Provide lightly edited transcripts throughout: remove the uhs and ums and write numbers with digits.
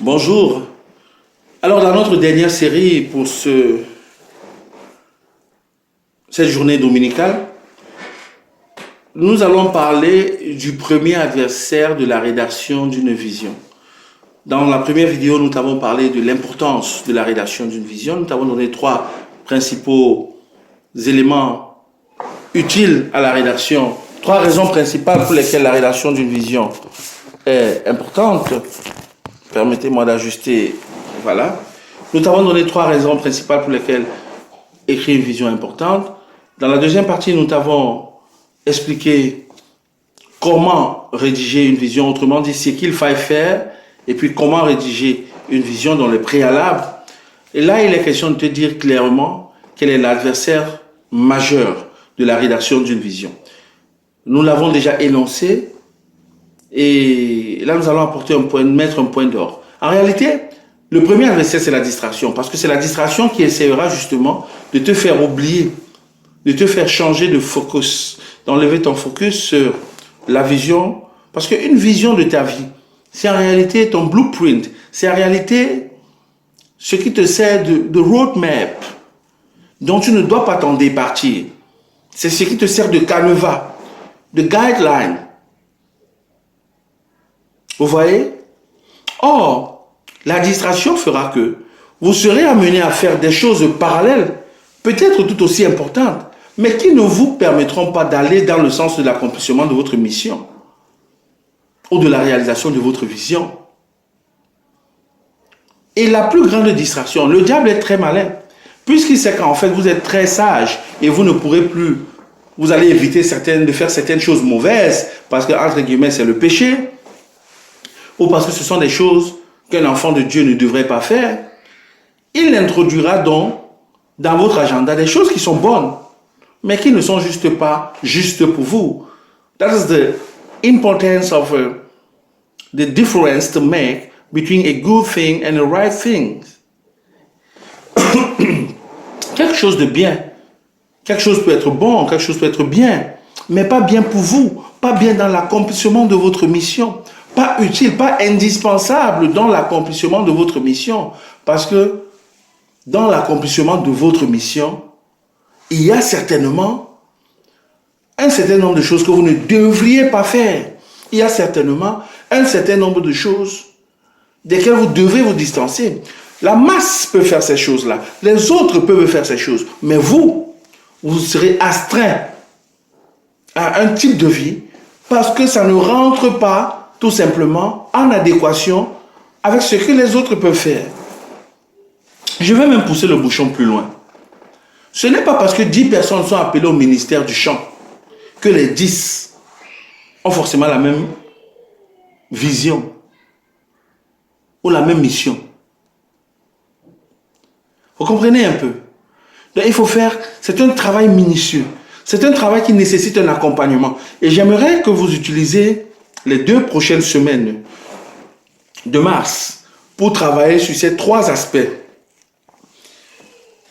Bonjour. Alors, dans notre dernière série pour cette journée dominicale, nous allons parler du premier adversaire de la rédaction d'une vision. Dans la première vidéo, nous t'avons parlé de l'importance de la rédaction d'une vision. Nous t'avons donné 3 principaux éléments utiles à la rédaction. 3 raisons principales pour lesquelles la rédaction d'une vision est importante. Permettez-moi d'ajuster. Voilà. Nous t'avons donné 3 raisons principales pour lesquelles écrire une vision est importante. Dans la deuxième partie, nous t'avons expliqué comment rédiger une vision, autrement dit, ce qu'il faille faire, et puis comment rédiger une vision dans le préalable. Et là, il est question de te dire clairement quel est l'adversaire majeur de la rédaction d'une vision. Nous l'avons déjà énoncé, et là, nous allons apporter mettre un point d'ordre. En réalité, le premier adversaire, c'est la distraction, parce que c'est la distraction qui essaiera justement de te faire oublier, de te faire changer de focus, d'enlever ton focus sur la vision, parce qu'une vision de ta vie, c'est en réalité ton blueprint, c'est en réalité ce qui te sert de roadmap, dont tu ne dois pas t'en départir. C'est ce qui te sert de canevas, de guideline. Vous voyez? Or, la distraction fera que vous serez amené à faire des choses parallèles, peut-être tout aussi importantes, mais qui ne vous permettront pas d'aller dans le sens de l'accomplissement de votre mission ou de la réalisation de votre vision. Et la plus grande distraction, le diable est très malin, puisqu'il sait qu'en fait vous êtes très sage et vous ne pourrez plus, vous allez éviter de faire certaines choses mauvaises, parce que, entre guillemets, c'est le péché, ou parce que ce sont des choses qu'un enfant de Dieu ne devrait pas faire. Il introduira donc dans votre agenda des choses qui sont bonnes, mais qui ne sont juste pas justes pour vous. That is the importance of the difference to make between a good thing and a right thing. Quelque chose de bien, quelque chose peut être bon, quelque chose peut être bien, mais pas bien pour vous, pas bien dans l'accomplissement de votre mission, pas utile, pas indispensable dans l'accomplissement de votre mission, parce que dans l'accomplissement de votre mission, il y a certainement un certain nombre de choses que vous ne devriez pas faire. Il y a certainement un certain nombre de choses desquelles vous devez vous distancer. La masse peut faire ces choses-là. Les autres peuvent faire ces choses. Mais vous serez astreint à un type de vie parce que ça ne rentre pas tout simplement en adéquation avec ce que les autres peuvent faire. Je vais même pousser le bouchon plus loin. Ce n'est pas parce que 10 personnes sont appelées au ministère du chant que les 10 ont forcément la même vision ou la même mission. Vous comprenez un peu? Donc il faut faire, c'est un travail minutieux. C'est un travail qui nécessite un accompagnement. Et j'aimerais que vous utilisiez les 2 prochaines semaines de mars pour travailler sur ces 3 aspects.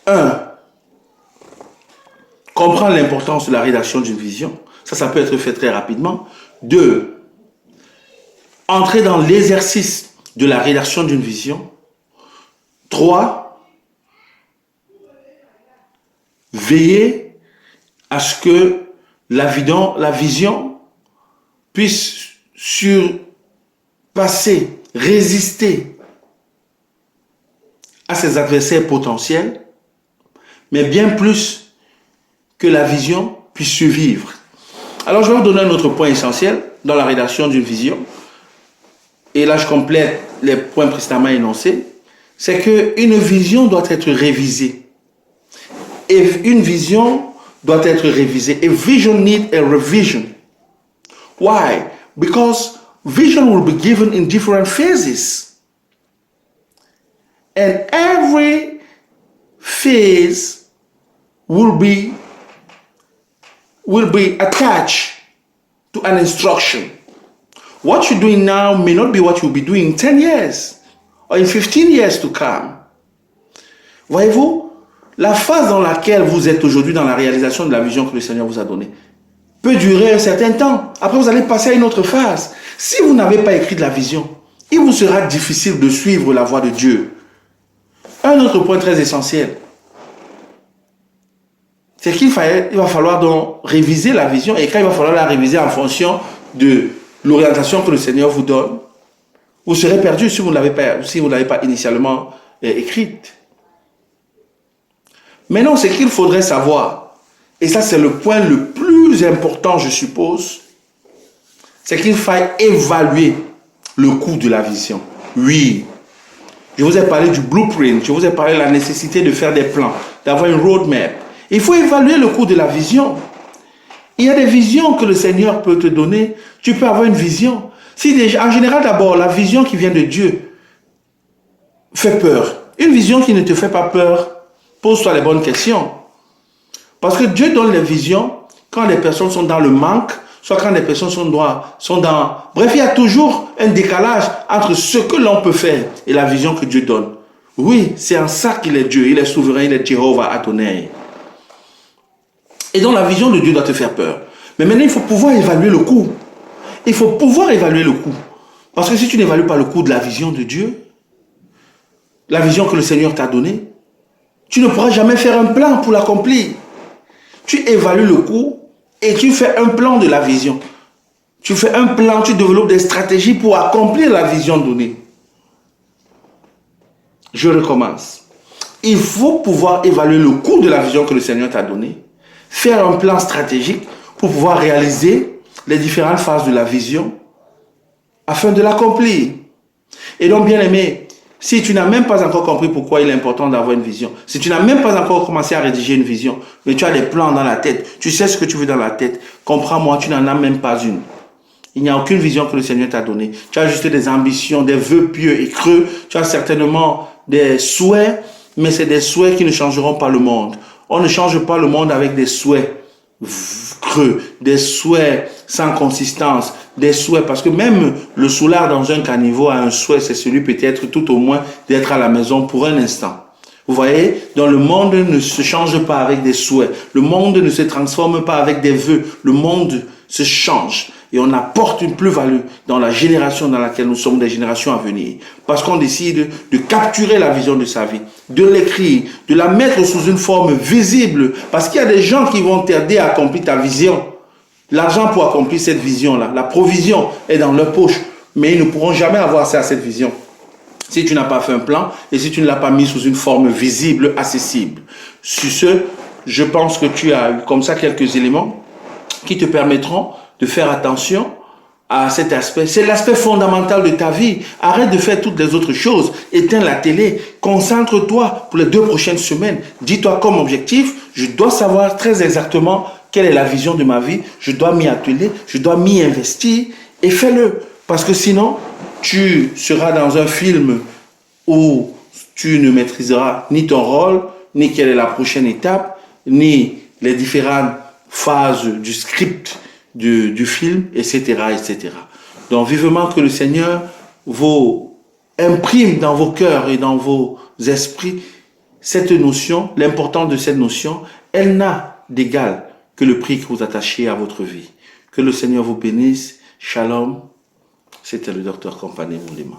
1. Comprendre l'importance de la rédaction d'une vision. Ça peut être fait très rapidement. 2. Entrer dans l'exercice de la rédaction d'une vision. 3. Veiller à ce que la vision puisse surpasser, résister à ses adversaires potentiels, mais bien plus que la vision puisse survivre. Alors, je vais vous donner un autre point essentiel dans la rédaction d'une vision. Et là, je complète les points précédemment énoncés. C'est qu'une vision doit être révisée. Et une vision doit être révisée. A vision needs a revision. Why? Because vision will be given in different phases. And every phase will be attached to an instruction. What you're doing now may not be what you'll be doing in 10 years or in 15 years to come. Voyez-vous, la phase dans laquelle vous êtes aujourd'hui dans la réalisation de la vision que le Seigneur vous a donnée peut durer un certain temps. Après, vous allez passer à une autre phase. Si vous n'avez pas écrit de la vision, il vous sera difficile de suivre la voie de Dieu. Un autre point très essentiel, c'est qu'il va falloir donc réviser la vision, et quand il va falloir la réviser en fonction de l'orientation que le Seigneur vous donne, vous serez perdu si vous ne l'avez pas initialement écrite. Maintenant, ce qu'il faudrait savoir, et ça c'est le point le plus important je suppose, c'est qu'il faille évaluer le coût de la vision. Oui, je vous ai parlé du blueprint, je vous ai parlé de la nécessité de faire des plans, d'avoir une roadmap. Il faut évaluer le coût de la vision. Il y a des visions que le Seigneur peut te donner. Tu peux avoir une vision. En général, d'abord, la vision qui vient de Dieu fait peur. Une vision qui ne te fait pas peur, pose-toi les bonnes questions. Parce que Dieu donne les visions quand les personnes sont dans le manque, soit quand les personnes sont dans... Bref, il y a toujours un décalage entre ce que l'on peut faire et la vision que Dieu donne. Oui, c'est en ça qu'il est Dieu. Il est souverain, il est Jéhovah Adonai. Et donc la vision de Dieu doit te faire peur. Mais maintenant, il faut pouvoir évaluer le coût. Il faut pouvoir évaluer le coût. Parce que si tu n'évalues pas le coût de la vision de Dieu, la vision que le Seigneur t'a donnée, tu ne pourras jamais faire un plan pour l'accomplir. Tu évalues le coût et tu fais un plan de la vision. Tu fais un plan, tu développes des stratégies pour accomplir la vision donnée. Je recommence. Il faut pouvoir évaluer le coût de la vision que le Seigneur t'a donnée, faire un plan stratégique pour pouvoir réaliser les différentes phases de la vision afin de l'accomplir. Et donc, bien aimé, si tu n'as même pas encore compris pourquoi il est important d'avoir une vision, si tu n'as même pas encore commencé à rédiger une vision, mais tu as des plans dans la tête, tu sais ce que tu veux dans la tête, comprends-moi, tu n'en as même pas une. Il n'y a aucune vision que le Seigneur t'a donnée. Tu as juste des ambitions, des vœux pieux et creux, tu as certainement des souhaits, mais c'est des souhaits qui ne changeront pas le monde. On ne change pas le monde avec des souhaits creux, des souhaits sans consistance, des souhaits, parce que même le soulard dans un caniveau a un souhait, c'est celui peut-être tout au moins d'être à la maison pour un instant. Vous voyez, donc le monde ne se change pas avec des souhaits, le monde ne se transforme pas avec des vœux, le monde se change et on apporte une plus-value dans la génération dans laquelle nous sommes, des générations à venir, parce qu'on décide de capturer la vision de sa vie, de l'écrire, de la mettre sous une forme visible, parce qu'il y a des gens qui vont t'aider à accomplir ta vision. L'argent pour accomplir cette vision-là, la provision est dans leur poche, mais ils ne pourront jamais avoir ça, cette vision, si tu n'as pas fait un plan et si tu ne l'as pas mis sous une forme visible, accessible. Sur ce, je pense que tu as eu comme ça quelques éléments qui te permettront de faire attention à cet aspect. C'est l'aspect fondamental de ta vie. Arrête de faire toutes les autres choses. Éteins la télé. Concentre-toi pour les 2 prochaines semaines. Dis-toi comme objectif, je dois savoir très exactement quelle est la vision de ma vie. Je dois m'y atteler, je dois m'y investir et fais-le. Parce que sinon, tu seras dans un film où tu ne maîtriseras ni ton rôle, ni quelle est la prochaine étape, ni les différentes phases du script du film, etc., etc. Donc, vivement que le Seigneur vous imprime dans vos cœurs et dans vos esprits cette notion, l'importance de cette notion. Elle n'a d'égal que le prix que vous attachez à votre vie. Que le Seigneur vous bénisse. Shalom. C'était le docteur Compané Moulema.